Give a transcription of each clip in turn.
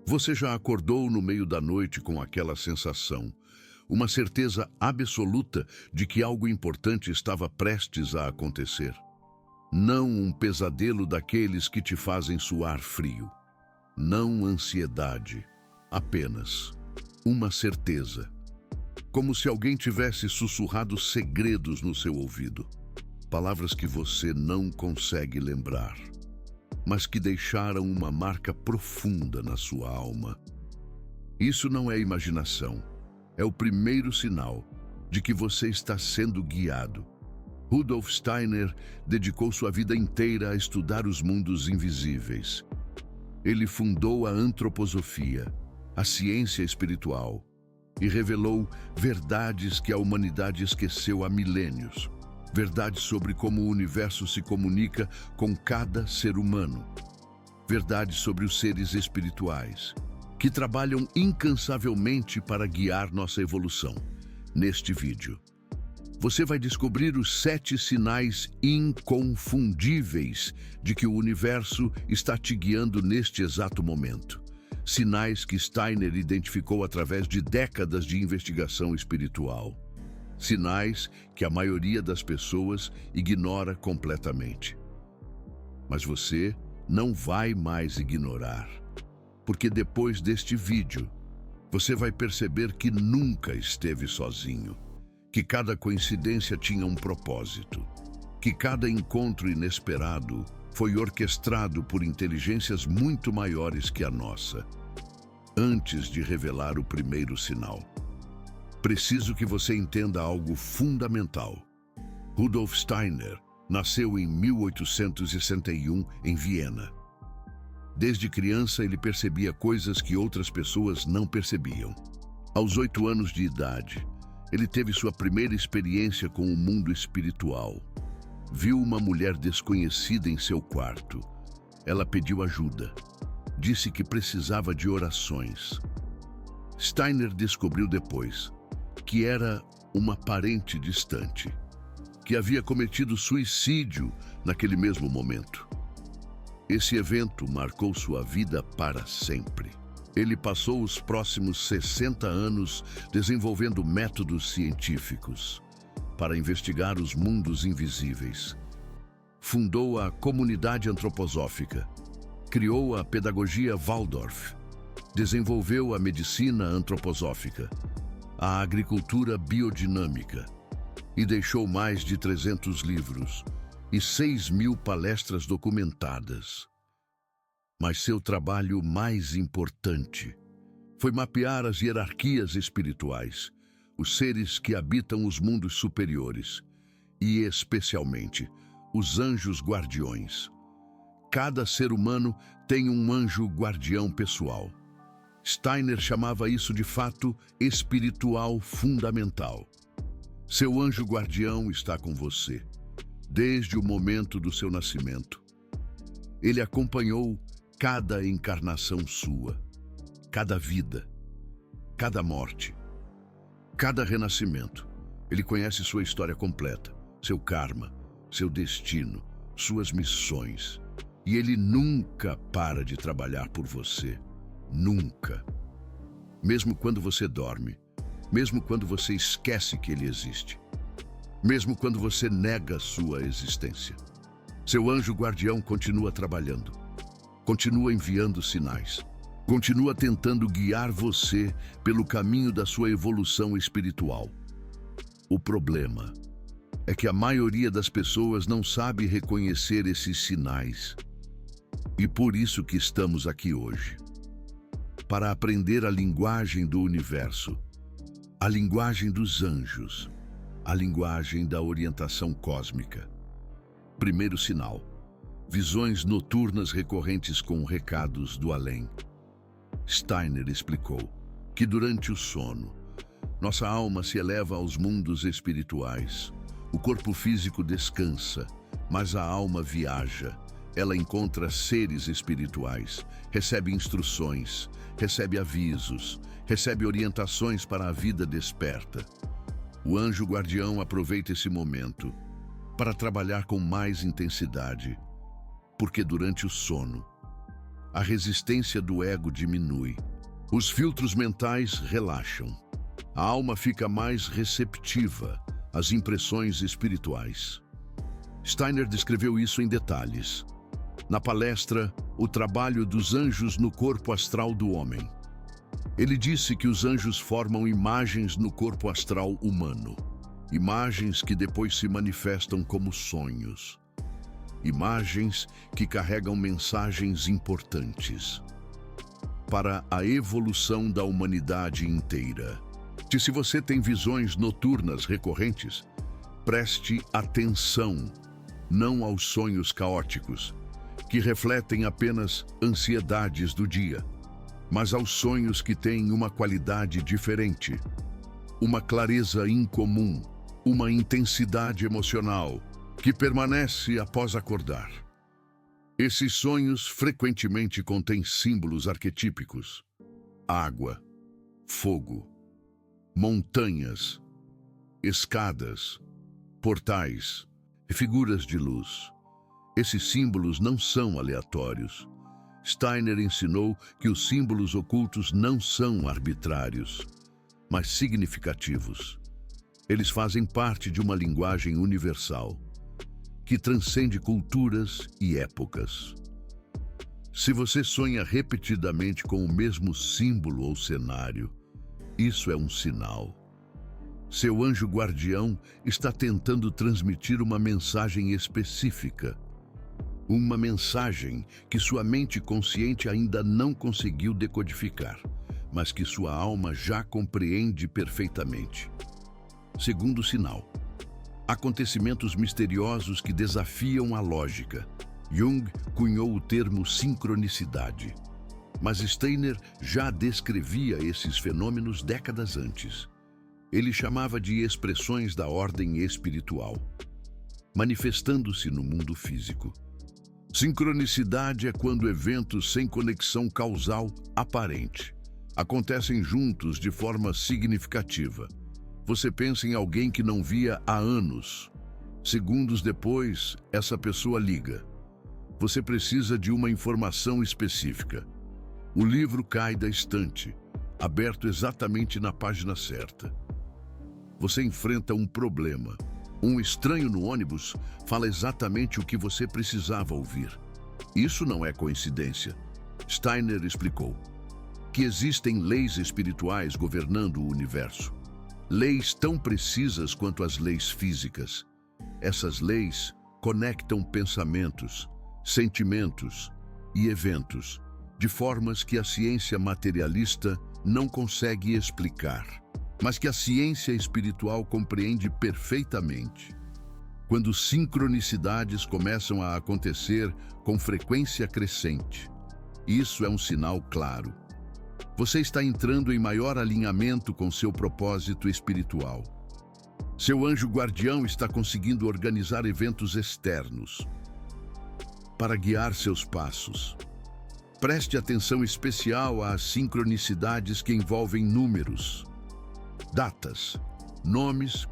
Você já acordou no meio da noite com aquela sensação, uma certeza absoluta de que algo importante estava prestes a acontecer? Não um pesadelo daqueles que te fazem suar frio. Não ansiedade, apenas uma certeza. Como se alguém tivesse sussurrado segredos no seu ouvido. Palavras que você não consegue lembrar, mas que deixaram uma marca profunda na sua alma. Isso não é imaginação. É o primeiro sinal de que você está sendo guiado. Rudolf Steiner dedicou sua vida inteira a estudar os mundos invisíveis. Ele fundou a antroposofia, a ciência espiritual, e revelou verdades que a humanidade esqueceu há milênios. Verdades sobre como o universo se comunica com cada ser humano. Verdades sobre os seres espirituais, que trabalham incansavelmente para guiar nossa evolução. Neste vídeo, você vai descobrir os 7 sinais inconfundíveis de que o universo está te guiando neste exato momento. Sinais que Steiner identificou através de décadas de investigação espiritual. Sinais que a maioria das pessoas ignora completamente. Mas você não vai mais ignorar, porque depois deste vídeo, você vai perceber que nunca esteve sozinho, que cada coincidência tinha um propósito, que cada encontro inesperado foi orquestrado por inteligências muito maiores que a nossa. Antes de revelar o primeiro sinal, preciso que você entenda algo fundamental. Rudolf Steiner nasceu em 1861 em Viena. Desde criança, ele percebia coisas que outras pessoas não percebiam. Aos 8 anos de idade, ele teve sua primeira experiência com o mundo espiritual. Viu uma mulher desconhecida em seu quarto. Ela pediu ajuda. Disse que precisava de orações. Steiner descobriu depois que era uma parente distante, que havia cometido suicídio naquele mesmo momento. Esse evento marcou sua vida para sempre. Ele passou os próximos 60 anos desenvolvendo métodos científicos para investigar os mundos invisíveis. Fundou a comunidade antroposófica, criou a pedagogia Waldorf, desenvolveu a medicina antroposófica, a agricultura biodinâmica e deixou mais de 300 livros e 6.000 palestras documentadas. Mas seu trabalho mais importante foi mapear as hierarquias espirituais, os seres que habitam os mundos superiores e, especialmente, os anjos guardiões. Cada ser humano tem um anjo guardião pessoal. Steiner chamava isso de fato espiritual fundamental. Seu anjo guardião está com você, desde o momento do seu nascimento. Ele acompanhou cada encarnação sua, cada vida, cada morte, cada renascimento. Ele conhece sua história completa, seu karma, seu destino, suas missões. E ele nunca para de trabalhar por você. Nunca. Mesmo quando você dorme, mesmo quando você esquece que ele existe, mesmo quando você nega sua existência, seu anjo guardião continua trabalhando, continua enviando sinais, continua tentando guiar você pelo caminho da sua evolução espiritual. O problema é que a maioria das pessoas não sabe reconhecer esses sinais. E por isso que estamos aqui hoje. Para aprender a linguagem do universo, a linguagem dos anjos, a linguagem da orientação cósmica. Primeiro sinal: visões noturnas recorrentes com recados do além. Steiner explicou que durante o sono, nossa alma se eleva aos mundos espirituais. O corpo físico descansa, mas a alma viaja. Ela encontra seres espirituais, recebe instruções, recebe avisos, recebe orientações para a vida desperta. O anjo guardião aproveita esse momento para trabalhar com mais intensidade, porque durante o sono, a resistência do ego diminui. Os filtros mentais relaxam. A alma fica mais receptiva às impressões espirituais. Steiner descreveu isso em detalhes. Na palestra, O Trabalho dos Anjos no Corpo Astral do Homem. Ele disse que os anjos formam imagens no corpo astral humano. Imagens que depois se manifestam como sonhos. Imagens que carregam mensagens importantes para a evolução da humanidade inteira. Se você tem visões noturnas recorrentes, preste atenção, não aos sonhos caóticos, que refletem apenas ansiedades do dia, mas aos sonhos que têm uma qualidade diferente, uma clareza incomum, uma intensidade emocional que permanece após acordar. Esses sonhos frequentemente contêm símbolos arquetípicos: água, fogo, montanhas, escadas, portais e figuras de luz. Esses símbolos não são aleatórios. Steiner ensinou que os símbolos ocultos não são arbitrários, mas significativos. Eles fazem parte de uma linguagem universal, que transcende culturas e épocas. Se você sonha repetidamente com o mesmo símbolo ou cenário, isso é um sinal. Seu anjo guardião está tentando transmitir uma mensagem específica. Uma mensagem que sua mente consciente ainda não conseguiu decodificar, mas que sua alma já compreende perfeitamente. Segundo sinal: acontecimentos misteriosos que desafiam a lógica. Jung cunhou o termo sincronicidade, mas Steiner já descrevia esses fenômenos décadas antes. Ele chamava de expressões da ordem espiritual, manifestando-se no mundo físico. Sincronicidade é quando eventos sem conexão causal aparente acontecem juntos de forma significativa. Você pensa em alguém que não via há anos. Segundos depois, essa pessoa liga. Você precisa de uma informação específica. O livro cai da estante, aberto exatamente na página certa. Você enfrenta um problema. Um estranho no ônibus fala exatamente o que você precisava ouvir. Isso não é coincidência. Steiner explicou que existem leis espirituais governando o universo. Leis tão precisas quanto as leis físicas. Essas leis conectam pensamentos, sentimentos e eventos de formas que a ciência materialista não consegue explicar, mas que a ciência espiritual compreende perfeitamente. Quando sincronicidades começam a acontecer com frequência crescente, isso é um sinal claro. Você está entrando em maior alinhamento com seu propósito espiritual. Seu anjo guardião está conseguindo organizar eventos externos para guiar seus passos. Preste atenção especial às sincronicidades que envolvem números, datas, nomes,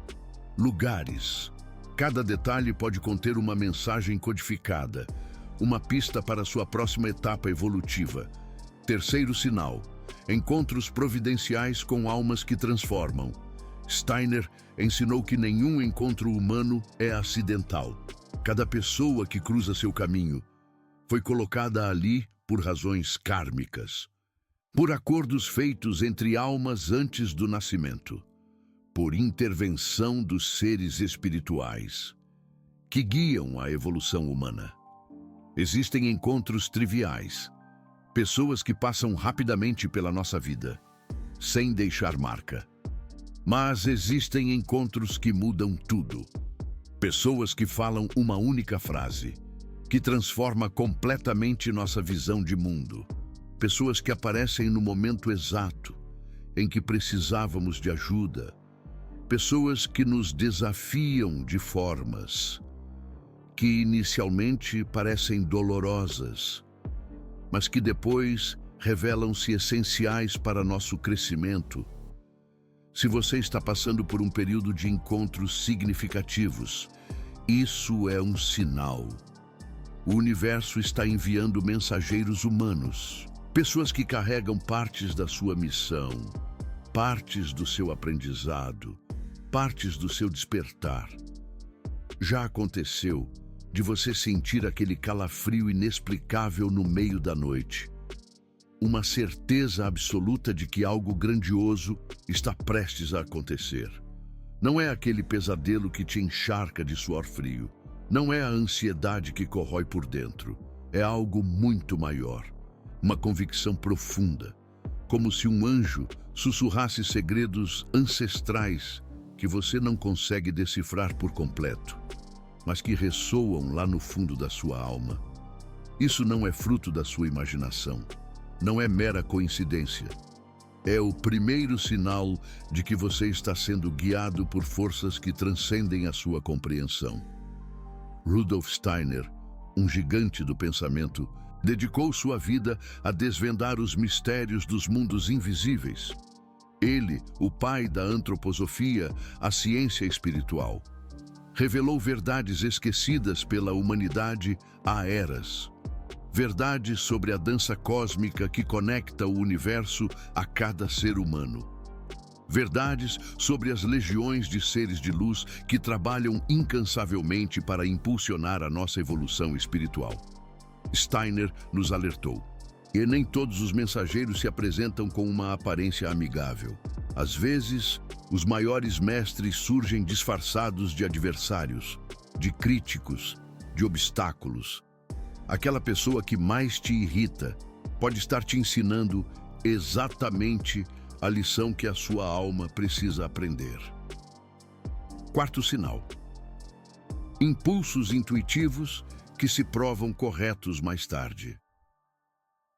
lugares. Cada detalhe pode conter uma mensagem codificada, uma pista para sua próxima etapa evolutiva. Terceiro sinal: encontros providenciais com almas que transformam. Steiner ensinou que nenhum encontro humano é acidental. Cada pessoa que cruza seu caminho foi colocada ali por razões kármicas, por acordos feitos entre almas antes do nascimento, por intervenção dos seres espirituais que guiam a evolução humana. Existem encontros triviais, pessoas que passam rapidamente pela nossa vida, sem deixar marca. Mas existem encontros que mudam tudo. Pessoas que falam uma única frase, que transforma completamente nossa visão de mundo. Pessoas que aparecem no momento exato em que precisávamos de ajuda. Pessoas que nos desafiam de formas que inicialmente parecem dolorosas, mas que depois revelam-se essenciais para nosso crescimento. Se você está passando por um período de encontros significativos, isso é um sinal. O universo está enviando mensageiros humanos, pessoas que carregam partes da sua missão, partes do seu aprendizado, partes do seu despertar. Já aconteceu de você sentir aquele calafrio inexplicável no meio da noite? Uma certeza absoluta de que algo grandioso está prestes a acontecer. Não é aquele pesadelo que te encharca de suor frio. Não é a ansiedade que corrói por dentro. É algo muito maior. Uma convicção profunda, como se um anjo sussurrasse segredos ancestrais que você não consegue decifrar por completo, mas que ressoam lá no fundo da sua alma. Isso não é fruto da sua imaginação. Não é mera coincidência. É o primeiro sinal de que você está sendo guiado por forças que transcendem a sua compreensão. Rudolf Steiner, um gigante do pensamento, dedicou sua vida a desvendar os mistérios dos mundos invisíveis. Ele, o pai da antroposofia, a ciência espiritual, revelou verdades esquecidas pela humanidade há eras. Verdades sobre a dança cósmica que conecta o universo a cada ser humano. Verdades sobre as legiões de seres de luz que trabalham incansavelmente para impulsionar a nossa evolução espiritual. Steiner nos alertou. E nem todos os mensageiros se apresentam com uma aparência amigável. Às vezes, os maiores mestres surgem disfarçados de adversários, de críticos, de obstáculos. Aquela pessoa que mais te irrita pode estar te ensinando exatamente a lição que a sua alma precisa aprender. Quarto sinal. Impulsos intuitivos que se provam corretos mais tarde.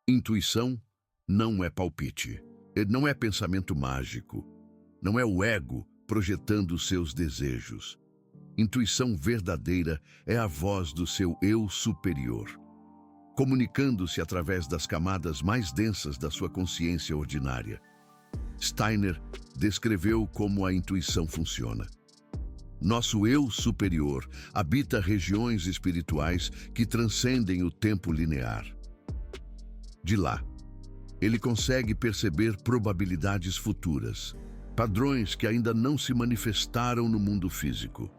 Intuição não é palpite, não é pensamento mágico, não é o ego projetando seus desejos. Intuição verdadeira é a voz do seu eu superior, comunicando-se através das camadas mais densas da sua consciência ordinária. Steiner descreveu como a intuição funciona. Nosso eu superior habita regiões espirituais que transcendem o tempo linear. De lá, ele consegue perceber probabilidades futuras, padrões que ainda não se manifestaram no mundo físico.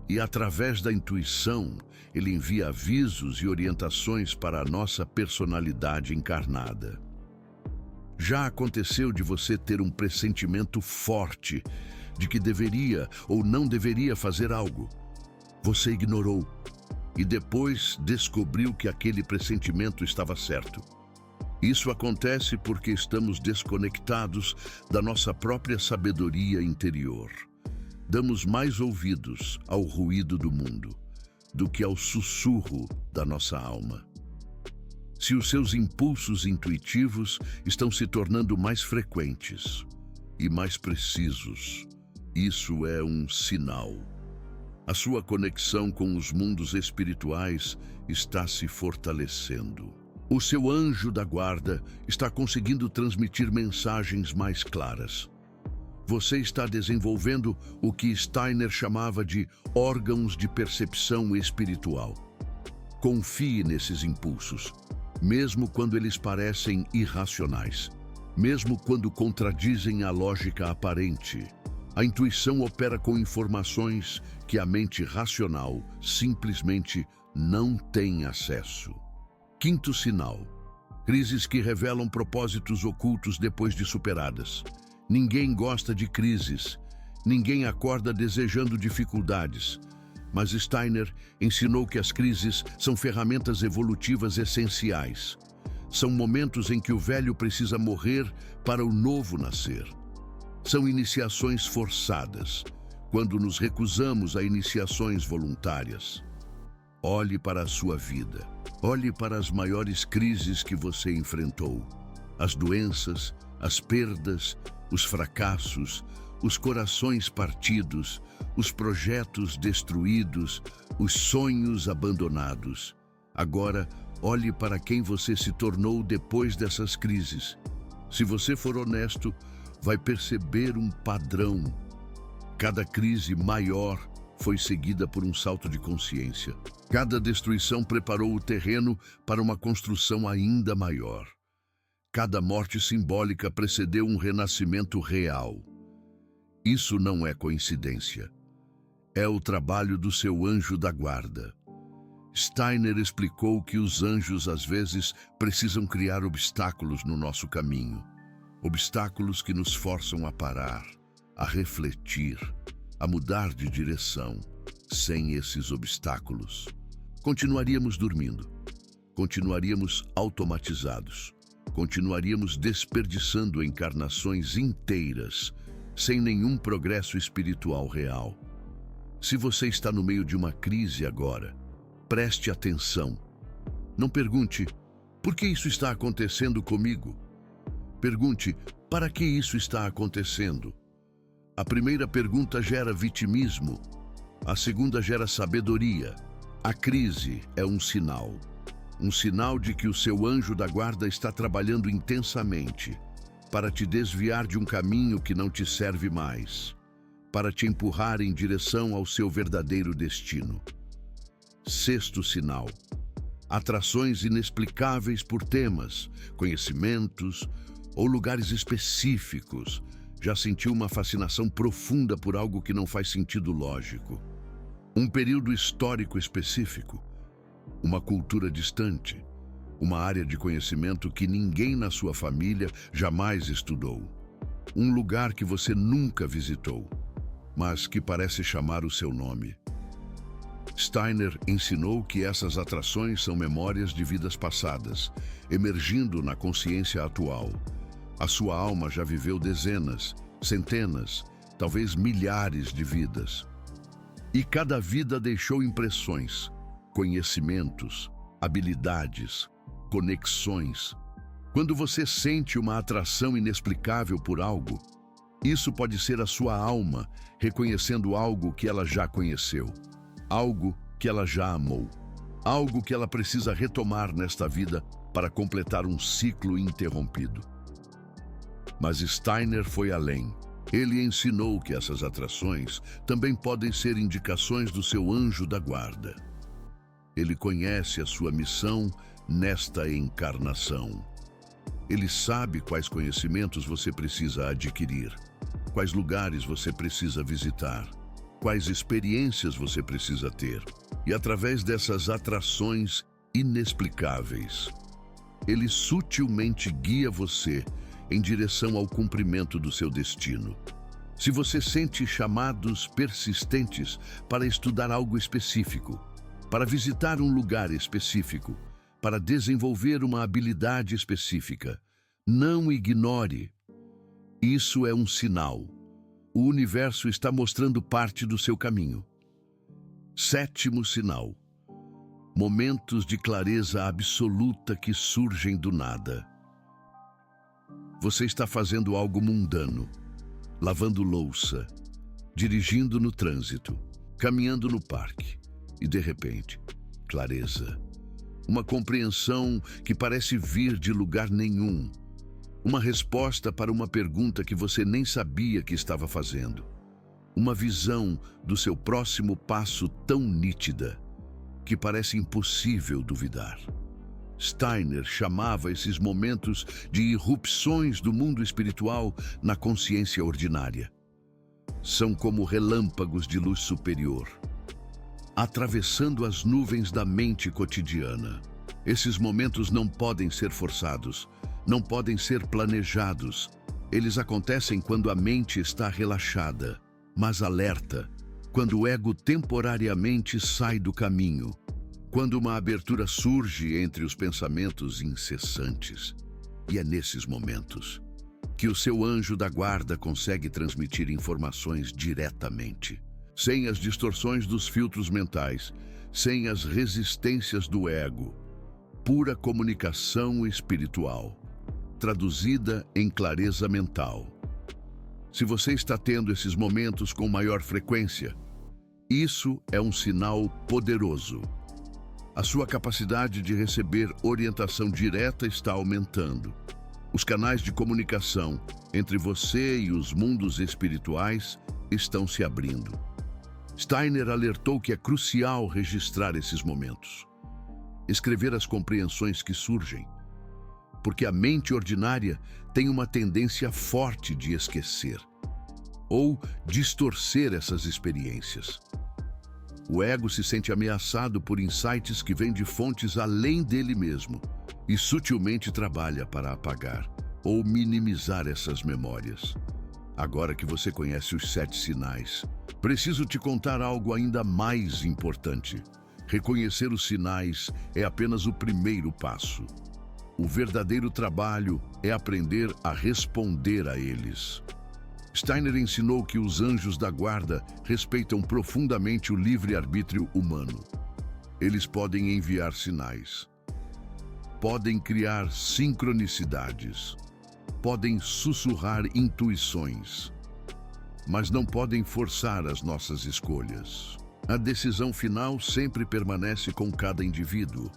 E através da intuição, ele envia avisos e orientações para a nossa personalidade encarnada. Já aconteceu de você ter um pressentimento forte de que deveria ou não deveria fazer algo. Você ignorou e depois descobriu que aquele pressentimento estava certo. Isso acontece porque estamos desconectados da nossa própria sabedoria interior. Damos mais ouvidos ao ruído do mundo do que ao sussurro da nossa alma. Se os seus impulsos intuitivos estão se tornando mais frequentes e mais precisos, isso é um sinal. A sua conexão com os mundos espirituais está se fortalecendo. O seu anjo da guarda está conseguindo transmitir mensagens mais claras. Você está desenvolvendo o que Steiner chamava de órgãos de percepção espiritual. Confie nesses impulsos, mesmo quando eles parecem irracionais, mesmo quando contradizem a lógica aparente. A intuição opera com informações que a mente racional simplesmente não tem acesso. Quinto sinal. Crises que revelam propósitos ocultos depois de superadas. Ninguém gosta de crises. Ninguém acorda desejando dificuldades. Mas Steiner ensinou que as crises são ferramentas evolutivas essenciais. São momentos em que o velho precisa morrer para o novo nascer. São iniciações forçadas, quando nos recusamos a iniciações voluntárias. Olhe para a sua vida. Olhe para as maiores crises que você enfrentou. As doenças, as perdas, os fracassos, os corações partidos, os projetos destruídos, os sonhos abandonados. Agora, olhe para quem você se tornou depois dessas crises. Se você for honesto, vai perceber um padrão. Cada crise maior foi seguida por um salto de consciência. Cada destruição preparou o terreno para uma construção ainda maior. Cada morte simbólica precedeu um renascimento real. Isso não é coincidência. É o trabalho do seu anjo da guarda. Steiner explicou que os anjos às vezes precisam criar obstáculos no nosso caminho. Obstáculos que nos forçam a parar, a refletir, a mudar de direção. Sem esses obstáculos, continuaríamos dormindo, continuaríamos automatizados, continuaríamos desperdiçando encarnações inteiras, sem nenhum progresso espiritual real. Se você está no meio de uma crise agora, preste atenção. Não pergunte, por que isso está acontecendo comigo? Pergunte, para que isso está acontecendo? A primeira pergunta gera vitimismo, a segunda gera sabedoria. A crise é um sinal de que o seu anjo da guarda está trabalhando intensamente para te desviar de um caminho que não te serve mais, para te empurrar em direção ao seu verdadeiro destino. Sexto sinal: atrações inexplicáveis por temas, conhecimentos ou lugares específicos. Já sentiu uma fascinação profunda por algo que não faz sentido lógico? Um período histórico específico, uma cultura distante, uma área de conhecimento que ninguém na sua família jamais estudou, um lugar que você nunca visitou, mas que parece chamar o seu nome. Steiner ensinou que essas atrações são memórias de vidas passadas, emergindo na consciência atual. A sua alma já viveu dezenas, centenas, talvez milhares de vidas. E cada vida deixou impressões, conhecimentos, habilidades, conexões. Quando você sente uma atração inexplicável por algo, isso pode ser a sua alma reconhecendo algo que ela já conheceu, algo que ela já amou, algo que ela precisa retomar nesta vida para completar um ciclo interrompido. Mas Steiner foi além. Ele ensinou que essas atrações também podem ser indicações do seu anjo da guarda. Ele conhece a sua missão nesta encarnação. Ele sabe quais conhecimentos você precisa adquirir, quais lugares você precisa visitar, quais experiências você precisa ter. E através dessas atrações inexplicáveis, ele sutilmente guia você em direção ao cumprimento do seu destino. Se você sente chamados persistentes para estudar algo específico, para visitar um lugar específico, para desenvolver uma habilidade específica, não ignore. Isso é um sinal. O universo está mostrando parte do seu caminho. Sétimo sinal: momentos de clareza absoluta que surgem do nada. Você está fazendo algo mundano, lavando louça, dirigindo no trânsito, caminhando no parque, e de repente, clareza. Uma compreensão que parece vir de lugar nenhum. Uma resposta para uma pergunta que você nem sabia que estava fazendo. Uma visão do seu próximo passo tão nítida que parece impossível duvidar. Steiner chamava esses momentos de irrupções do mundo espiritual na consciência ordinária. São como relâmpagos de luz superior, atravessando as nuvens da mente cotidiana. Esses momentos não podem ser forçados, não podem ser planejados. Eles acontecem quando a mente está relaxada, mas alerta, quando o ego temporariamente sai do caminho, quando uma abertura surge entre os pensamentos incessantes. E é nesses momentos que o seu anjo da guarda consegue transmitir informações diretamente, sem as distorções dos filtros mentais, sem as resistências do ego. Pura comunicação espiritual, traduzida em clareza mental. Se você está tendo esses momentos com maior frequência, isso é um sinal poderoso. A sua capacidade de receber orientação direta está aumentando. Os canais de comunicação entre você e os mundos espirituais estão se abrindo. Steiner alertou que é crucial registrar esses momentos. Escrever as compreensões que surgem, porque a mente ordinária tem uma tendência forte de esquecer ou distorcer essas experiências. O ego se sente ameaçado por insights que vêm de fontes além dele mesmo e sutilmente trabalha para apagar ou minimizar essas memórias. Agora que você conhece os 7 sinais, preciso te contar algo ainda mais importante. Reconhecer os sinais é apenas o primeiro passo. O verdadeiro trabalho é aprender a responder a eles. Steiner ensinou que os anjos da guarda respeitam profundamente o livre-arbítrio humano. Eles podem enviar sinais, podem criar sincronicidades, podem sussurrar intuições, mas não podem forçar as nossas escolhas. A decisão final sempre permanece com cada indivíduo.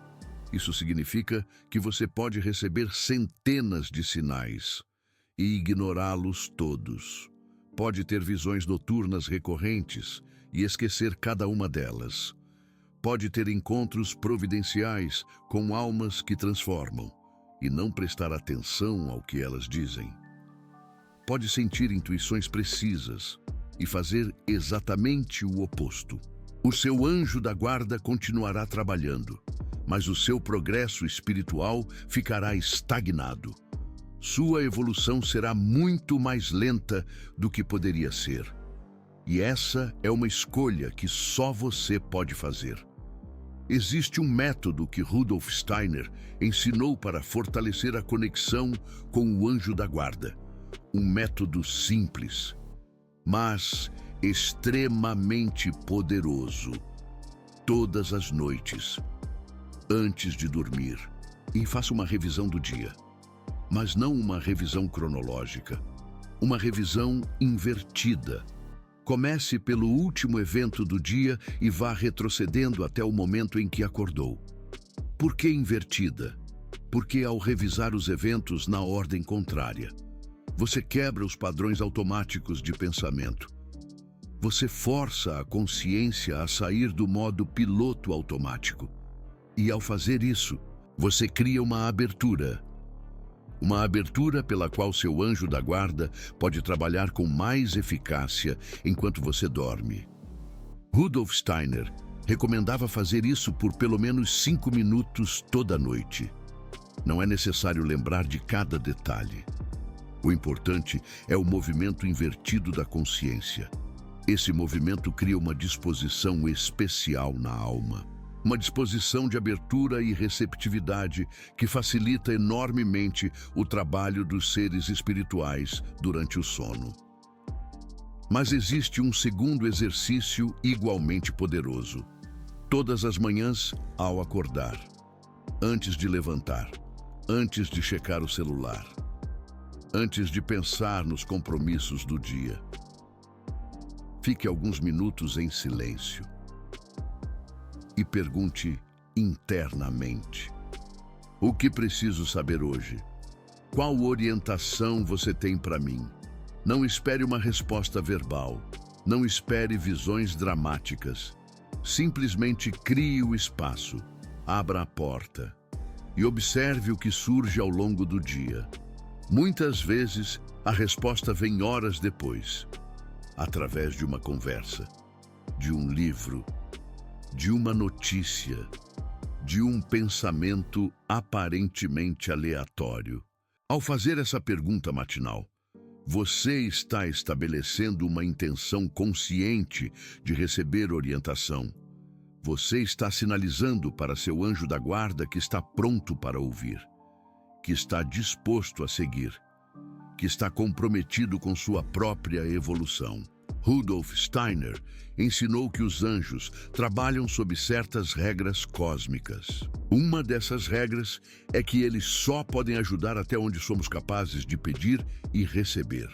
Isso significa que você pode receber centenas de sinais e ignorá-los todos. Pode ter visões noturnas recorrentes e esquecer cada uma delas. Pode ter encontros providenciais com almas que transformam e não prestar atenção ao que elas dizem. Pode sentir intuições precisas e fazer exatamente o oposto. O seu anjo da guarda continuará trabalhando, mas o seu progresso espiritual ficará estagnado. Sua evolução será muito mais lenta do que poderia ser. E essa é uma escolha que só você pode fazer. Existe um método que Rudolf Steiner ensinou para fortalecer a conexão com o anjo da guarda. Um método simples, mas extremamente poderoso. Todas as noites, antes de dormir, e faça uma revisão do dia. Mas não uma revisão cronológica, uma revisão invertida. Comece pelo último evento do dia e vá retrocedendo até o momento em que acordou. Por que invertida? Porque ao revisar os eventos na ordem contrária, você quebra os padrões automáticos de pensamento. Você força a consciência a sair do modo piloto automático. E ao fazer isso, você cria uma abertura pela qual seu anjo da guarda pode trabalhar com mais eficácia enquanto você dorme. Rudolf Steiner recomendava fazer isso por pelo menos 5 minutos toda noite. Não é necessário lembrar de cada detalhe. O importante é o movimento invertido da consciência. Esse movimento cria uma disposição especial na alma. Uma disposição de abertura e receptividade que facilita enormemente o trabalho dos seres espirituais durante o sono. Mas existe um segundo exercício igualmente poderoso. Todas as manhãs, ao acordar, antes de levantar, antes de checar o celular, antes de pensar nos compromissos do dia, fique alguns minutos em silêncio. E pergunte internamente: o que preciso saber hoje? Qual orientação você tem para mim? Não espere uma resposta verbal. Não espere visões dramáticas. Simplesmente crie o espaço, abra a porta e observe o que surge ao longo do dia. Muitas vezes, a resposta vem horas depois, através de uma conversa, de um livro, de uma notícia, de um pensamento aparentemente aleatório. Ao fazer essa pergunta matinal, você está estabelecendo uma intenção consciente de receber orientação. Você está sinalizando para seu anjo da guarda que está pronto para ouvir, que está disposto a seguir, que está comprometido com sua própria evolução. Rudolf Steiner ensinou que os anjos trabalham sob certas regras cósmicas. Uma dessas regras é que eles só podem ajudar até onde somos capazes de pedir e receber.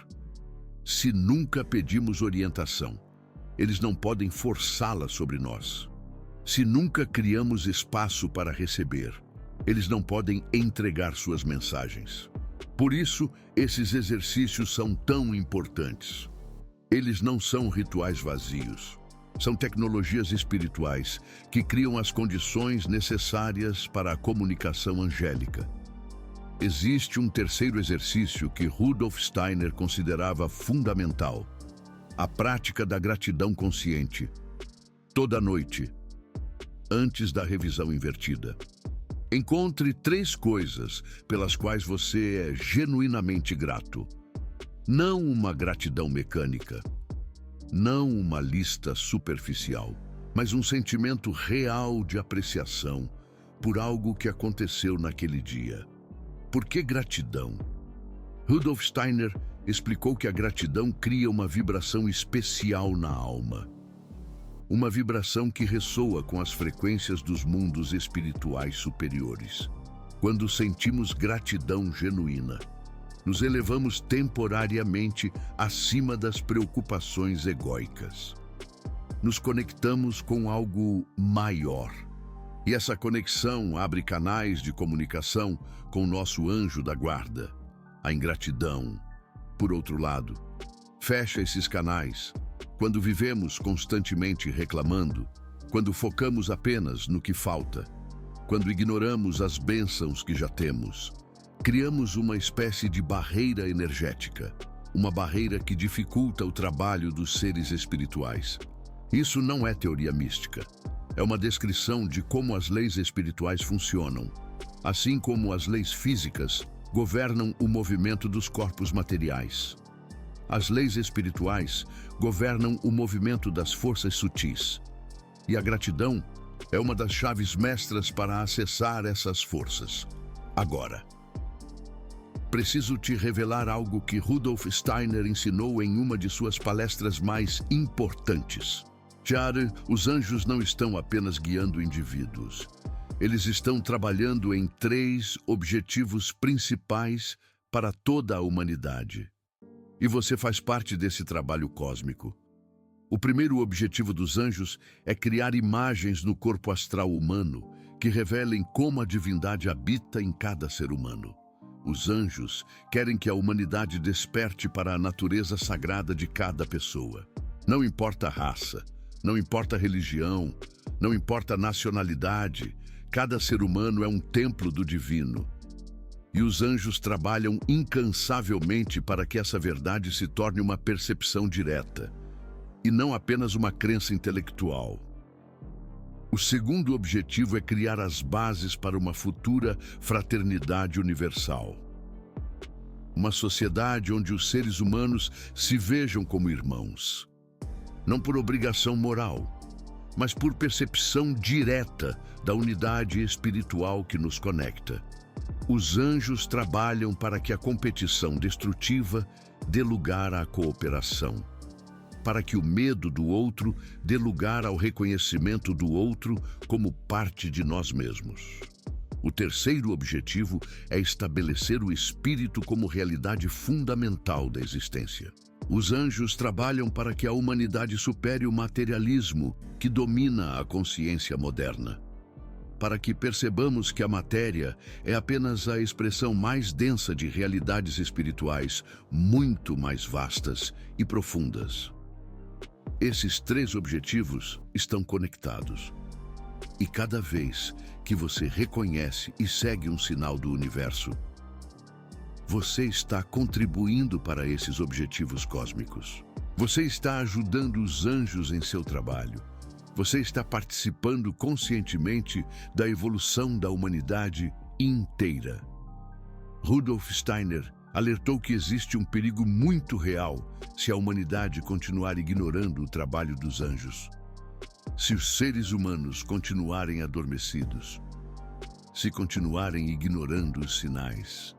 Se nunca pedimos orientação, eles não podem forçá-la sobre nós. Se nunca criamos espaço para receber, eles não podem entregar suas mensagens. Por isso, esses exercícios são tão importantes. Eles não são rituais vazios. São tecnologias espirituais que criam as condições necessárias para a comunicação angélica. Existe um terceiro exercício que Rudolf Steiner considerava fundamental: a prática da gratidão consciente. Toda noite, antes da revisão invertida, encontre 3 coisas pelas quais você é genuinamente grato. Não uma gratidão mecânica, não uma lista superficial, mas um sentimento real de apreciação por algo que aconteceu naquele dia. Por que gratidão? Rudolf Steiner explicou que a gratidão cria uma vibração especial na alma. Uma vibração que ressoa com as frequências dos mundos espirituais superiores. Quando sentimos gratidão genuína, nos elevamos temporariamente acima das preocupações egóicas. Nos conectamos com algo maior. E essa conexão abre canais de comunicação com o nosso anjo da guarda. A ingratidão, por outro lado, fecha esses canais quando vivemos constantemente reclamando, quando focamos apenas no que falta, quando ignoramos as bênçãos que já temos. Criamos uma espécie de barreira energética, uma barreira que dificulta o trabalho dos seres espirituais. Isso não é teoria mística. É uma descrição de como as leis espirituais funcionam, assim como as leis físicas governam o movimento dos corpos materiais. As leis espirituais governam o movimento das forças sutis. E a gratidão é uma das chaves mestras para acessar essas forças. Agora, preciso te revelar algo que Rudolf Steiner ensinou em uma de suas palestras mais importantes. Os anjos não estão apenas guiando indivíduos. Eles estão trabalhando em 3 objetivos principais para toda a humanidade. E você faz parte desse trabalho cósmico. O primeiro objetivo dos anjos é criar imagens no corpo astral humano que revelem como a divindade habita em cada ser humano. Os anjos querem que a humanidade desperte para a natureza sagrada de cada pessoa. Não importa a raça, não importa a religião, não importa a nacionalidade, cada ser humano é um templo do divino. E os anjos trabalham incansavelmente para que essa verdade se torne uma percepção direta, e não apenas uma crença intelectual. O segundo objetivo é criar as bases para uma futura fraternidade universal. Uma sociedade onde os seres humanos se vejam como irmãos. Não por obrigação moral, mas por percepção direta da unidade espiritual que nos conecta. Os anjos trabalham para que a competição destrutiva dê lugar à cooperação, para que o medo do outro dê lugar ao reconhecimento do outro como parte de nós mesmos. O terceiro objetivo é estabelecer o espírito como realidade fundamental da existência. Os anjos trabalham para que a humanidade supere o materialismo que domina a consciência moderna, para que percebamos que a matéria é apenas a expressão mais densa de realidades espirituais muito mais vastas e profundas. Esses 3 objetivos estão conectados. E cada vez que você reconhece e segue um sinal do universo, você está contribuindo para esses objetivos cósmicos. Você está ajudando os anjos em seu trabalho. Você está participando conscientemente da evolução da humanidade inteira. Rudolf Steiner alertou que existe um perigo muito real se a humanidade continuar ignorando o trabalho dos anjos. Se os seres humanos continuarem adormecidos, se continuarem ignorando os sinais,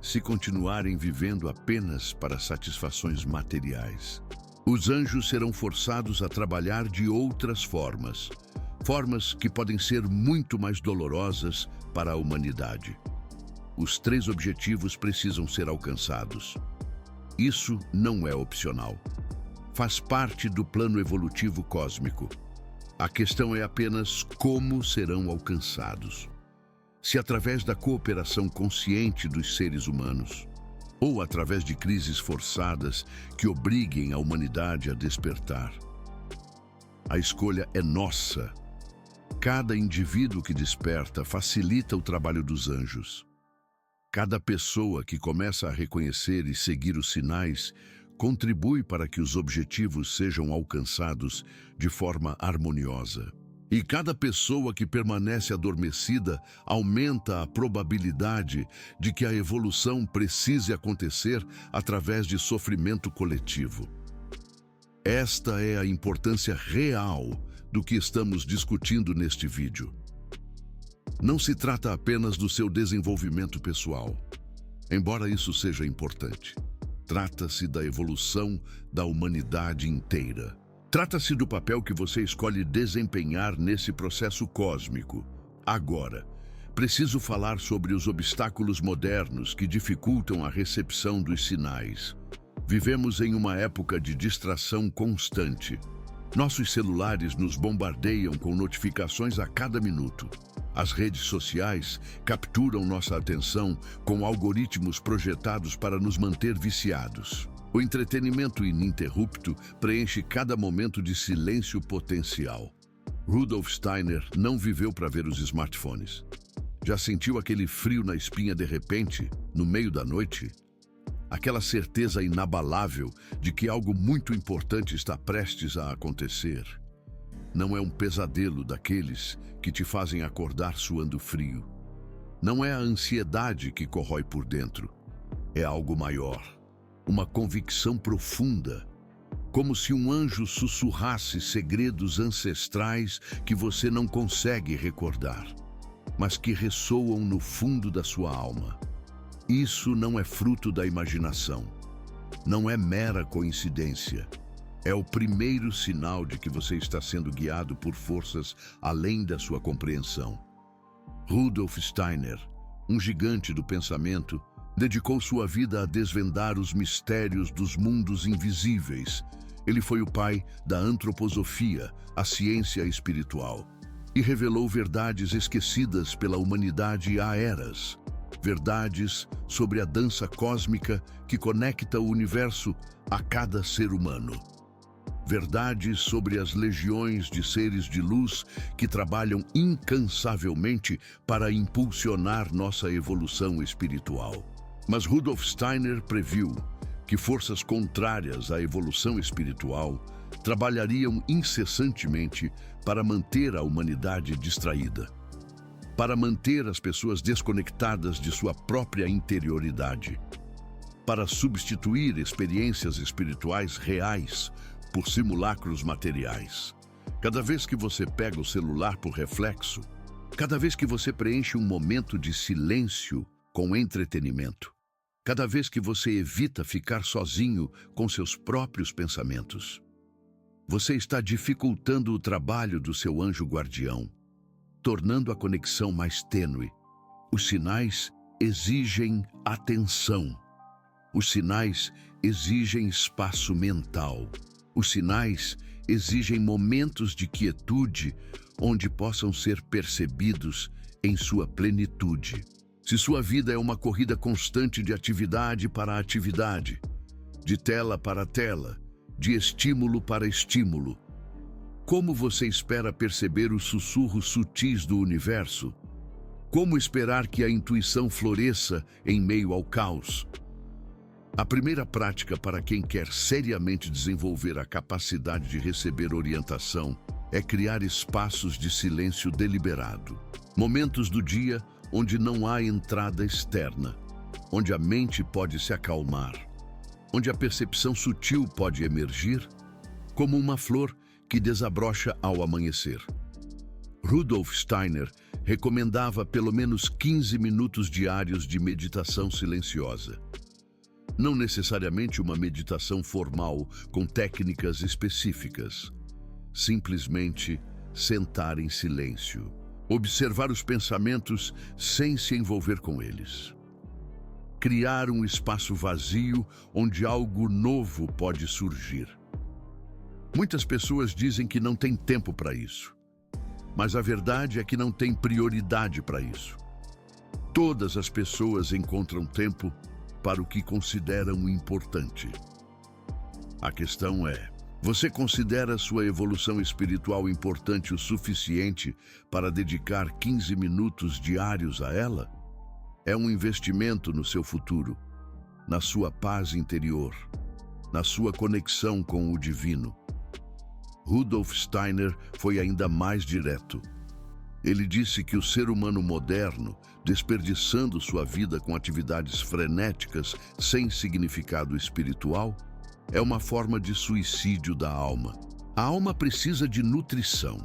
se continuarem vivendo apenas para satisfações materiais, os anjos serão forçados a trabalhar de outras formas, formas que podem ser muito mais dolorosas para a humanidade. Os 3 objetivos precisam ser alcançados. Isso não é opcional. Faz parte do plano evolutivo cósmico. A questão é apenas como serão alcançados. Se através da cooperação consciente dos seres humanos, ou através de crises forçadas que obriguem a humanidade a despertar. A escolha é nossa. Cada indivíduo que desperta facilita o trabalho dos anjos. Cada pessoa que começa a reconhecer e seguir os sinais contribui para que os objetivos sejam alcançados de forma harmoniosa. E cada pessoa que permanece adormecida aumenta a probabilidade de que a evolução precise acontecer através de sofrimento coletivo. Esta é a importância real do que estamos discutindo neste vídeo. Não se trata apenas do seu desenvolvimento pessoal, embora isso seja importante. Trata-se da evolução da humanidade inteira. Trata-se do papel que você escolhe desempenhar nesse processo cósmico. Agora, preciso falar sobre os obstáculos modernos que dificultam a recepção dos sinais. Vivemos em uma época de distração constante. Nossos celulares nos bombardeiam com notificações a cada minuto. As redes sociais capturam nossa atenção com algoritmos projetados para nos manter viciados. O entretenimento ininterrupto preenche cada momento de silêncio potencial. Rudolf Steiner não viveu para ver os smartphones. Já sentiu aquele frio na espinha de repente, no meio da noite? Aquela certeza inabalável de que algo muito importante está prestes a acontecer. Não é um pesadelo daqueles que te fazem acordar suando frio. Não é a ansiedade que corrói por dentro. É algo maior. Uma convicção profunda, como se um anjo sussurrasse segredos ancestrais que você não consegue recordar, mas que ressoam no fundo da sua alma. Isso não é fruto da imaginação, não é mera coincidência. É o primeiro sinal de que você está sendo guiado por forças além da sua compreensão. Rudolf Steiner, um gigante do pensamento, dedicou sua vida a desvendar os mistérios dos mundos invisíveis. Ele foi o pai da antroposofia, a ciência espiritual, e revelou verdades esquecidas pela humanidade há eras. Verdades sobre a dança cósmica que conecta o universo a cada ser humano. Verdades sobre as legiões de seres de luz que trabalham incansavelmente para impulsionar nossa evolução espiritual. Mas Rudolf Steiner previu que forças contrárias à evolução espiritual trabalhariam incessantemente para manter a humanidade distraída, para manter as pessoas desconectadas de sua própria interioridade, para substituir experiências espirituais reais por simulacros materiais. Cada vez que você pega o celular por reflexo, cada vez que você preenche um momento de silêncio com entretenimento, cada vez que você evita ficar sozinho com seus próprios pensamentos, você está dificultando o trabalho do seu anjo guardião, tornando a conexão mais tênue. Os sinais exigem atenção. Os sinais exigem espaço mental. Os sinais exigem momentos de quietude onde possam ser percebidos em sua plenitude. Se sua vida é uma corrida constante de atividade para atividade, de tela para tela, de estímulo para estímulo, como você espera perceber os sussurros sutis do universo? Como esperar que a intuição floresça em meio ao caos? A primeira prática para quem quer seriamente desenvolver a capacidade de receber orientação é criar espaços de silêncio deliberado. Momentos do dia onde não há entrada externa, onde a mente pode se acalmar, onde a percepção sutil pode emergir, como uma flor que desabrocha ao amanhecer. Rudolf Steiner recomendava pelo menos 15 minutos diários de meditação silenciosa. Não necessariamente uma meditação formal com técnicas específicas. Simplesmente sentar em silêncio. Observar os pensamentos sem se envolver com eles. Criar um espaço vazio onde algo novo pode surgir. Muitas pessoas dizem que não tem tempo para isso. Mas a verdade é que não tem prioridade para isso. Todas as pessoas encontram tempo para o que consideram importante. A questão é, Você considera sua evolução espiritual importante o suficiente para dedicar 15 minutos diários a ela? É um investimento no seu futuro, na sua paz interior, na sua conexão com o divino. Rudolf Steiner foi ainda mais direto. Ele disse que o ser humano moderno, desperdiçando sua vida com atividades frenéticas sem significado espiritual, é uma forma de suicídio da alma. A alma precisa de nutrição,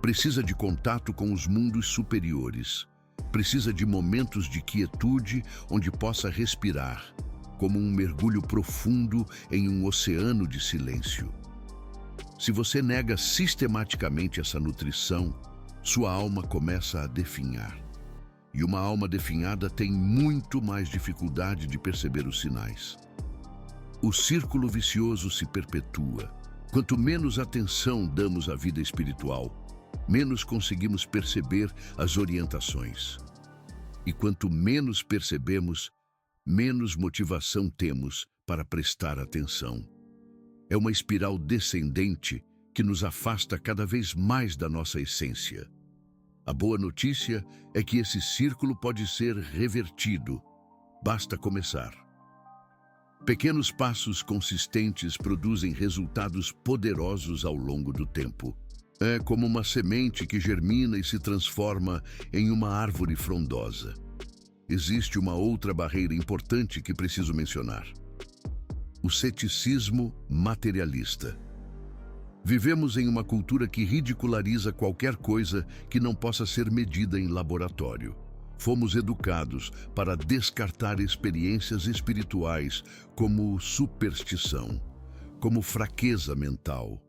precisa de contato com os mundos superiores, precisa de momentos de quietude onde possa respirar, como um mergulho profundo em um oceano de silêncio. Se você nega sistematicamente essa nutrição, sua alma começa a definhar. E uma alma definhada tem muito mais dificuldade de perceber os sinais. O círculo vicioso se perpetua. Quanto menos atenção damos à vida espiritual, menos conseguimos perceber as orientações. E quanto menos percebemos, menos motivação temos para prestar atenção. É uma espiral descendente que nos afasta cada vez mais da nossa essência. A boa notícia é que esse círculo pode ser revertido. Basta começar. Pequenos passos consistentes produzem resultados poderosos ao longo do tempo. É como uma semente que germina e se transforma em uma árvore frondosa. Existe uma outra barreira importante que preciso mencionar: o ceticismo materialista. Vivemos em uma cultura que ridiculariza qualquer coisa que não possa ser medida em laboratório. Fomos educados para descartar experiências espirituais como superstição, como fraqueza mental,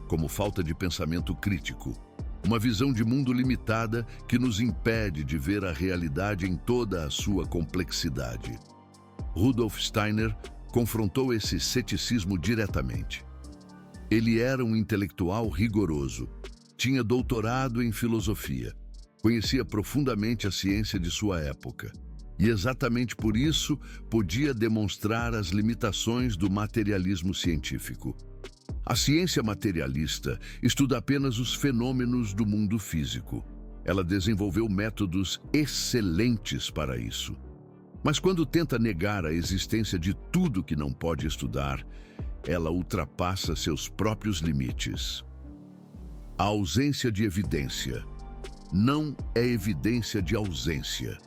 como falta de pensamento crítico, uma visão de mundo limitada que nos impede de ver a realidade em toda a sua complexidade. Rudolf Steiner confrontou esse ceticismo diretamente. Ele era um intelectual rigoroso, tinha doutorado em filosofia, conhecia profundamente a ciência de sua época e exatamente por isso podia demonstrar as limitações do materialismo científico. A ciência materialista estuda apenas os fenômenos do mundo físico. Ela desenvolveu métodos excelentes para isso. Mas quando tenta negar a existência de tudo que não pode estudar, ela ultrapassa seus próprios limites. A ausência de evidência não é evidência de ausência,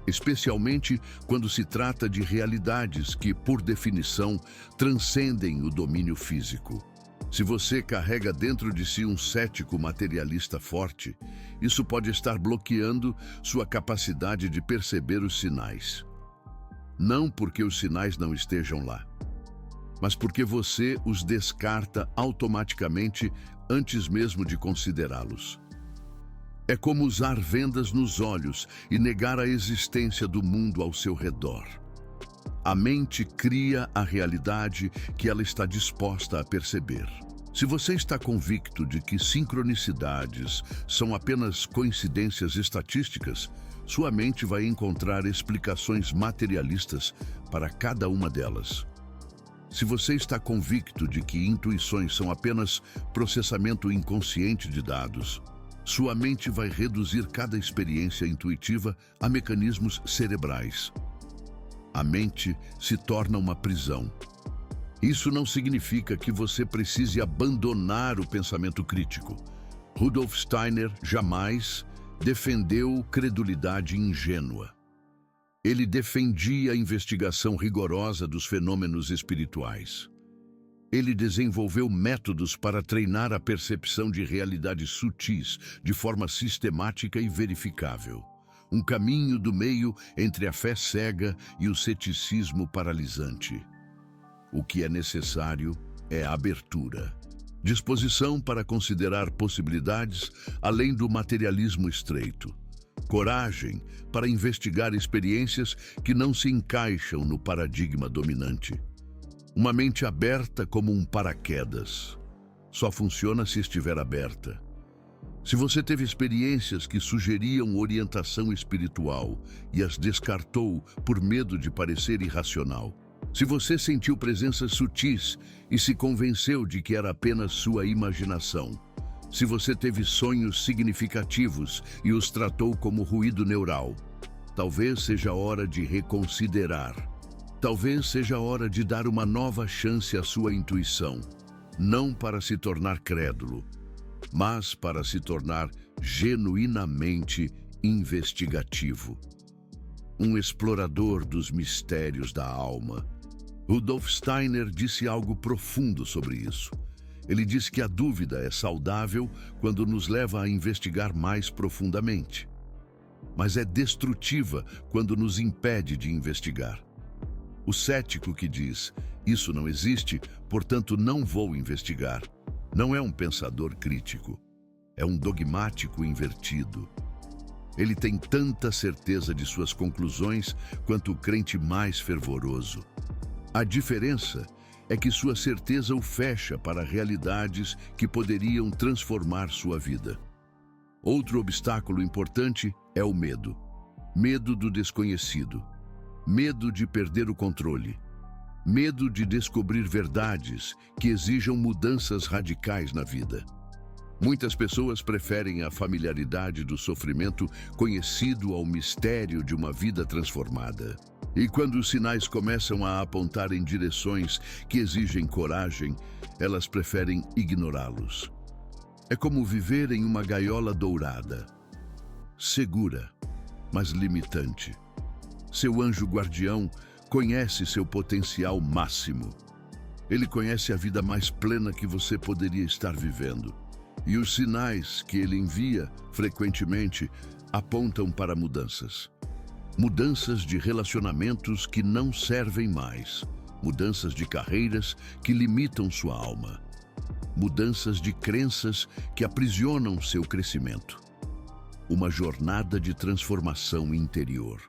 especialmente quando se trata de realidades que, por definição, transcendem o domínio físico. Se você carrega dentro de si um cético materialista forte, isso pode estar bloqueando sua capacidade de perceber os sinais. Não porque os sinais não estejam lá, mas porque você os descarta automaticamente antes mesmo de considerá-los. É como usar vendas nos olhos e negar a existência do mundo ao seu redor. A mente cria a realidade que ela está disposta a perceber. Se você está convicto de que sincronicidades são apenas coincidências estatísticas, sua mente vai encontrar explicações materialistas para cada uma delas. Se você está convicto de que intuições são apenas processamento inconsciente de dados, sua mente vai reduzir cada experiência intuitiva a mecanismos cerebrais. A mente se torna uma prisão. Isso não significa que você precise abandonar o pensamento crítico. Rudolf Steiner jamais defendeu credulidade ingênua. Ele defendia a investigação rigorosa dos fenômenos espirituais. Ele desenvolveu métodos para treinar a percepção de realidades sutis de forma sistemática e verificável. Um caminho do meio entre a fé cega e o ceticismo paralisante. O que é necessário é abertura, disposição para considerar possibilidades além do materialismo estreito, coragem para investigar experiências que não se encaixam no paradigma dominante. Uma mente aberta como um paraquedas. Só funciona se estiver aberta. Se você teve experiências que sugeriam orientação espiritual e as descartou por medo de parecer irracional, Se você sentiu presenças sutis e se convenceu de que era apenas sua imaginação, se você teve sonhos significativos e os tratou como ruído neural, talvez seja hora de reconsiderar. Talvez seja hora de dar uma nova chance à sua intuição, não para se tornar crédulo, mas para se tornar genuinamente investigativo. Um explorador dos mistérios da alma. Rudolf Steiner disse algo profundo sobre isso. Ele disse que a dúvida é saudável quando nos leva a investigar mais profundamente, mas é destrutiva quando nos impede de investigar. O cético que diz, isso não existe, portanto não vou investigar, não é um pensador crítico, é um dogmático invertido. Ele tem tanta certeza de suas conclusões quanto o crente mais fervoroso. A diferença é que sua certeza o fecha para realidades que poderiam transformar sua vida. Outro obstáculo importante é o medo. Medo do desconhecido. Medo de perder o controle. Medo de descobrir verdades que exijam mudanças radicais na vida. Muitas pessoas preferem a familiaridade do sofrimento conhecido ao mistério de uma vida transformada. E quando os sinais começam a apontar em direções que exigem coragem, elas preferem ignorá-los. É como viver em uma gaiola dourada, segura, mas limitante. Seu anjo guardião conhece seu potencial máximo. Ele conhece a vida mais plena que você poderia estar vivendo. E os sinais que ele envia, frequentemente, apontam para mudanças. Mudanças de relacionamentos que não servem mais. Mudanças de carreiras que limitam sua alma. Mudanças de crenças que aprisionam seu crescimento. Uma jornada de transformação interior.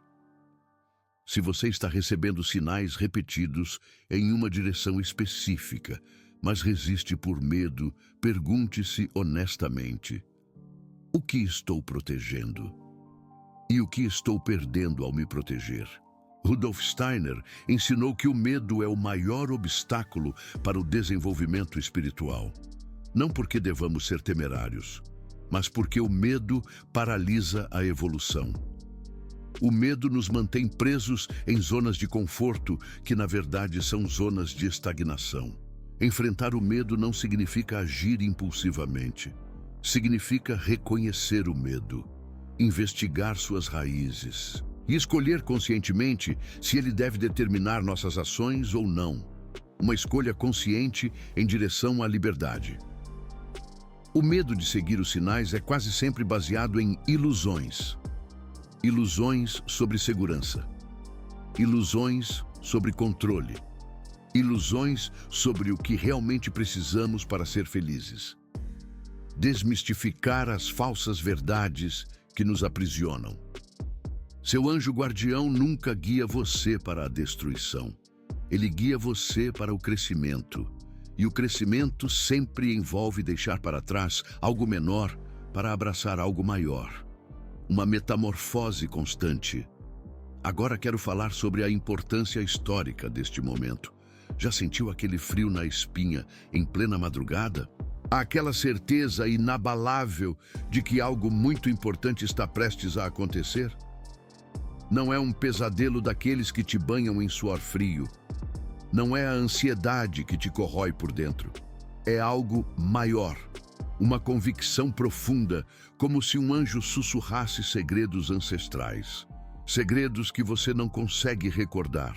Se você está recebendo sinais repetidos em uma direção específica, mas resiste por medo, pergunte-se honestamente: o que estou protegendo? E o que estou perdendo ao me proteger? Rudolf Steiner ensinou que o medo é o maior obstáculo para o desenvolvimento espiritual. Não porque devamos ser temerários, mas porque o medo paralisa a evolução. O medo nos mantém presos em zonas de conforto que, na verdade, são zonas de estagnação. Enfrentar o medo não significa agir impulsivamente. Significa reconhecer o medo, investigar suas raízes e escolher conscientemente se ele deve determinar nossas ações ou não. Uma escolha consciente em direção à liberdade. O medo de seguir os sinais é quase sempre baseado em ilusões. Ilusões sobre segurança. Ilusões sobre controle. Ilusões sobre o que realmente precisamos para ser felizes. Desmistificar as falsas verdades que nos aprisionam. Seu anjo guardião nunca guia você para a destruição. Ele guia você para o crescimento. E o crescimento sempre envolve deixar para trás algo menor para abraçar algo maior. Uma metamorfose constante. Agora quero falar sobre a importância histórica deste momento. Já sentiu aquele frio na espinha em plena madrugada? Aquela certeza inabalável de que algo muito importante está prestes a acontecer? Não é um pesadelo daqueles que te banham em suor frio. Não é a ansiedade que te corrói por dentro. É algo maior. Uma convicção profunda, como se um anjo sussurrasse segredos ancestrais. Segredos que você não consegue recordar,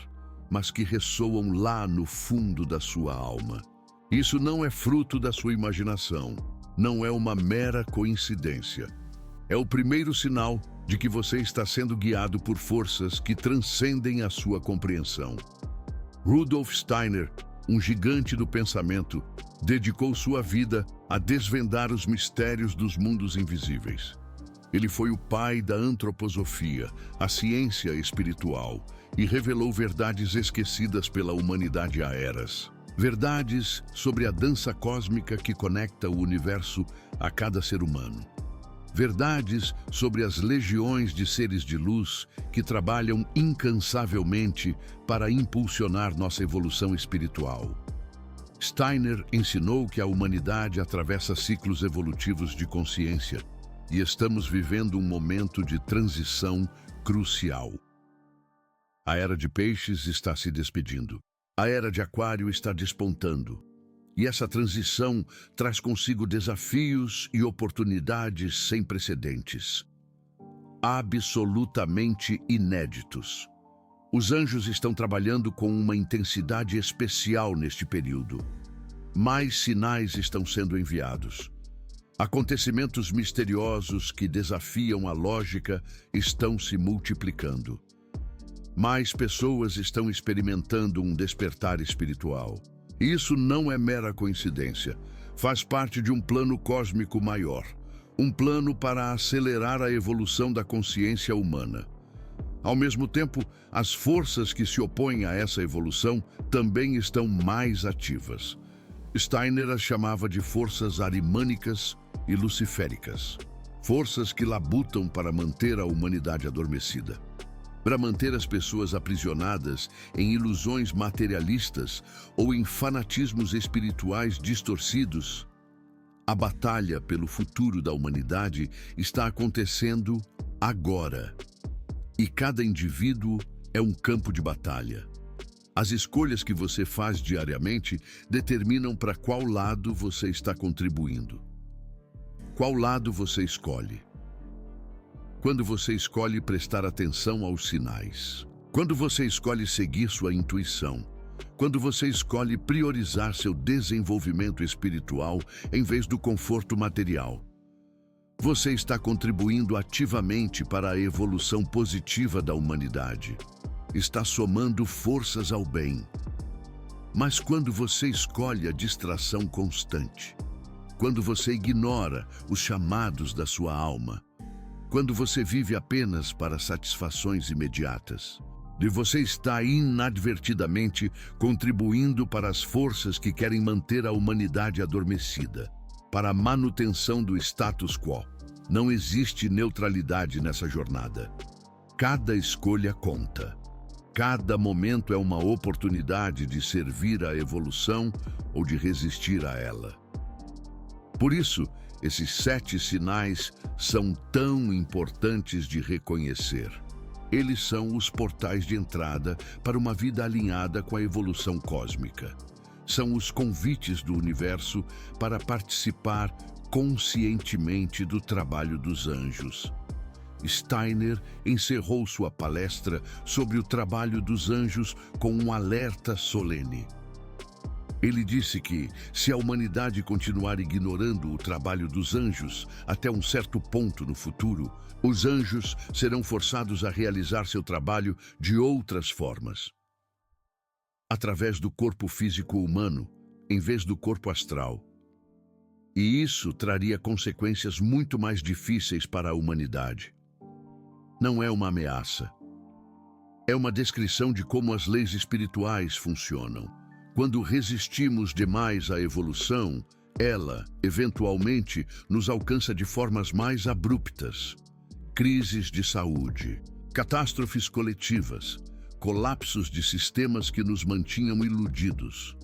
mas que ressoam lá no fundo da sua alma. Isso não é fruto da sua imaginação. Não é uma mera coincidência. É o primeiro sinal de que você está sendo guiado por forças que transcendem a sua compreensão. Rudolf Steiner, um gigante do pensamento, dedicou sua vida a desvendar os mistérios dos mundos invisíveis. Ele foi o pai da antroposofia, a ciência espiritual, e revelou verdades esquecidas pela humanidade há eras. Verdades sobre a dança cósmica que conecta o universo a cada ser humano. Verdades sobre as legiões de seres de luz que trabalham incansavelmente para impulsionar nossa evolução espiritual. Steiner ensinou que a humanidade atravessa ciclos evolutivos de consciência e estamos vivendo um momento de transição crucial. A era de peixes está se despedindo. A era de aquário está despontando. E essa transição traz consigo desafios e oportunidades sem precedentes. Absolutamente inéditos. Os anjos estão trabalhando com uma intensidade especial neste período. Mais sinais estão sendo enviados. Acontecimentos misteriosos que desafiam a lógica estão se multiplicando. Mais pessoas estão experimentando um despertar espiritual. Isso não é mera coincidência. Faz parte de um plano cósmico maior. Um plano para acelerar a evolução da consciência humana. Ao mesmo tempo, as forças que se opõem a essa evolução também estão mais ativas. Steiner as chamava de forças arimânicas e luciféricas. Forças que labutam para manter a humanidade adormecida. Para manter as pessoas aprisionadas em ilusões materialistas ou em fanatismos espirituais distorcidos. A batalha pelo futuro da humanidade está acontecendo agora. E cada indivíduo é um campo de batalha. As escolhas que você faz diariamente determinam para qual lado você está contribuindo. Qual lado você escolhe? Quando você escolhe prestar atenção aos sinais. Quando você escolhe seguir sua intuição. Quando você escolhe priorizar seu desenvolvimento espiritual em vez do conforto material. Você está contribuindo ativamente para a evolução positiva da humanidade. Está somando forças ao bem. Mas quando você escolhe a distração constante, quando você ignora os chamados da sua alma, quando você vive apenas para satisfações imediatas, e você está inadvertidamente contribuindo para as forças que querem manter a humanidade adormecida, para a manutenção do status quo. Não existe neutralidade nessa jornada. Cada escolha conta. Cada momento é uma oportunidade de servir à evolução ou de resistir a ela. Por isso, esses 7 sinais são tão importantes de reconhecer. Eles são os portais de entrada para uma vida alinhada com a evolução cósmica. São os convites do universo para participar conscientemente do trabalho dos anjos. Steiner encerrou sua palestra sobre o trabalho dos anjos com um alerta solene. Ele disse que, se a humanidade continuar ignorando o trabalho dos anjos até um certo ponto no futuro, os anjos serão forçados a realizar seu trabalho de outras formas. Através do corpo físico humano, em vez do corpo astral. E isso traria consequências muito mais difíceis para a humanidade. Não é uma ameaça. É uma descrição de como as leis espirituais funcionam. Quando resistimos demais à evolução, ela, eventualmente, nos alcança de formas mais abruptas. Crises de saúde, catástrofes coletivas, colapsos de sistemas que nos mantinham iludidos.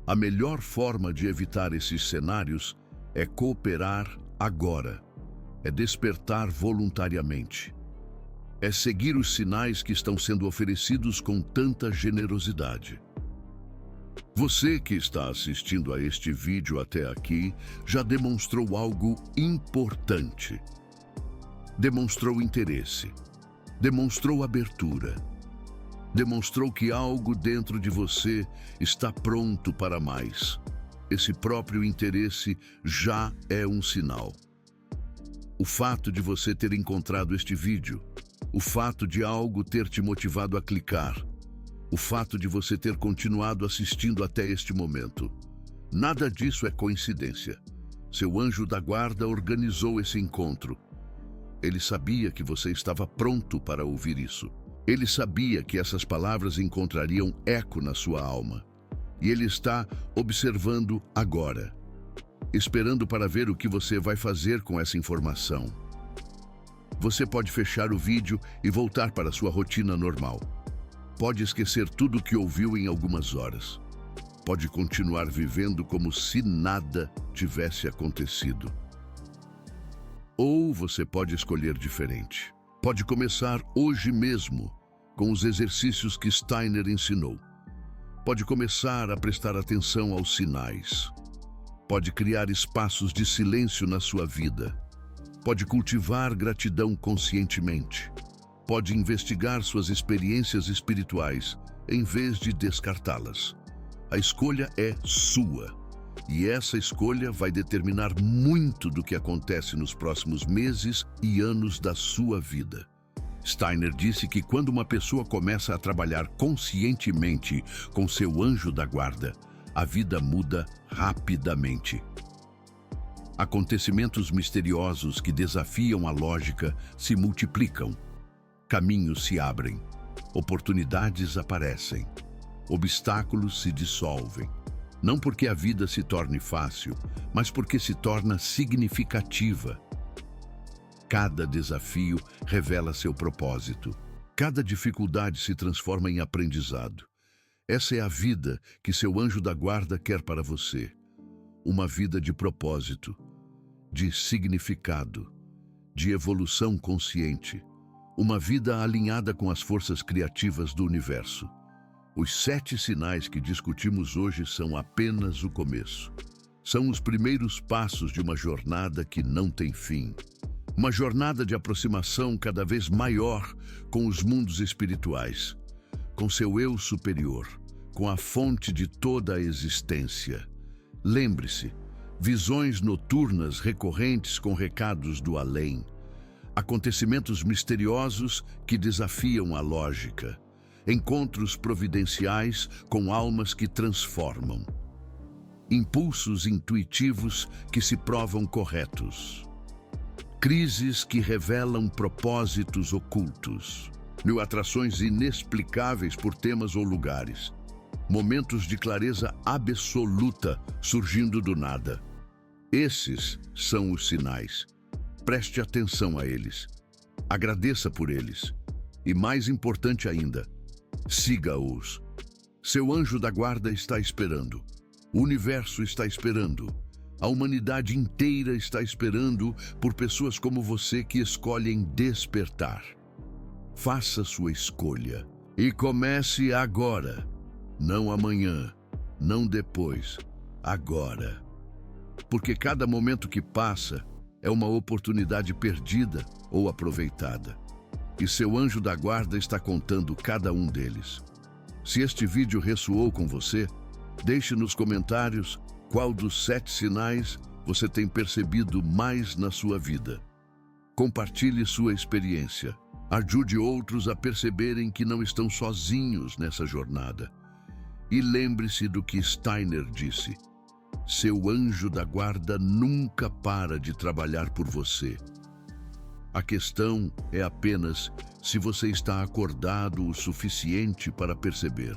A melhor forma de evitar esses cenários é cooperar agora, é despertar voluntariamente. É seguir os sinais que estão sendo oferecidos com tanta generosidade. Você que está assistindo a este vídeo até aqui já demonstrou algo importante. Demonstrou interesse. Demonstrou abertura. Demonstrou que algo dentro de você está pronto para mais. Esse próprio interesse já é um sinal. O fato de você ter encontrado este vídeo, o fato de algo ter te motivado a clicar, o fato de você ter continuado assistindo até este momento, nada disso é coincidência. Seu anjo da guarda organizou esse encontro. Ele sabia que você estava pronto para ouvir isso. Ele sabia que essas palavras encontrariam eco na sua alma. E ele está observando agora. esperando para ver o que você vai fazer com essa informação. Você pode fechar o vídeo e voltar para sua rotina normal. Pode esquecer tudo o que ouviu em algumas horas. Pode continuar vivendo como se nada tivesse acontecido. Ou você pode escolher diferente. Pode começar hoje mesmo com os exercícios que Steiner ensinou. Pode começar a prestar atenção aos sinais. Pode criar espaços de silêncio na sua vida. Pode cultivar gratidão conscientemente. Pode investigar suas experiências espirituais em vez de descartá-las. A escolha é sua. E essa escolha vai determinar muito do que acontece nos próximos meses e anos da sua vida. Steiner disse que quando uma pessoa começa a trabalhar conscientemente com seu anjo da guarda, a vida muda rapidamente. Acontecimentos misteriosos que desafiam a lógica se multiplicam. Caminhos se abrem, oportunidades aparecem, obstáculos se dissolvem. Não porque a vida se torne fácil, mas porque se torna significativa. Cada desafio revela seu propósito. Cada dificuldade se transforma em aprendizado. Essa é a vida que seu anjo da guarda quer para você. Uma vida de propósito, de significado, de evolução consciente. Uma vida alinhada com as forças criativas do universo. Os 7 sinais que discutimos hoje são apenas o começo. São os primeiros passos de uma jornada que não tem fim. Uma jornada de aproximação cada vez maior com os mundos espirituais, com seu eu superior, com a fonte de toda a existência. Lembre-se, visões noturnas recorrentes com recados do além. Acontecimentos misteriosos que desafiam a lógica. Encontros providenciais com almas que transformam. Impulsos intuitivos que se provam corretos. Crises que revelam propósitos ocultos. Atrações inexplicáveis por temas ou lugares. Momentos de clareza absoluta surgindo do nada. Esses são os sinais. Preste atenção a eles. Agradeça por eles. E mais importante ainda, siga-os. Seu anjo da guarda está esperando. O universo está esperando. A humanidade inteira está esperando por pessoas como você que escolhem despertar. Faça sua escolha e comece agora. Não amanhã, não depois, agora. Porque cada momento que passa é uma oportunidade perdida ou aproveitada. E seu anjo da guarda está contando cada um deles. Se este vídeo ressoou com você, deixe nos comentários qual dos 7 sinais você tem percebido mais na sua vida. Compartilhe sua experiência. Ajude outros a perceberem que não estão sozinhos nessa jornada. E lembre-se do que Steiner disse. Seu anjo da guarda nunca para de trabalhar por você. A questão é apenas se você está acordado o suficiente para perceber.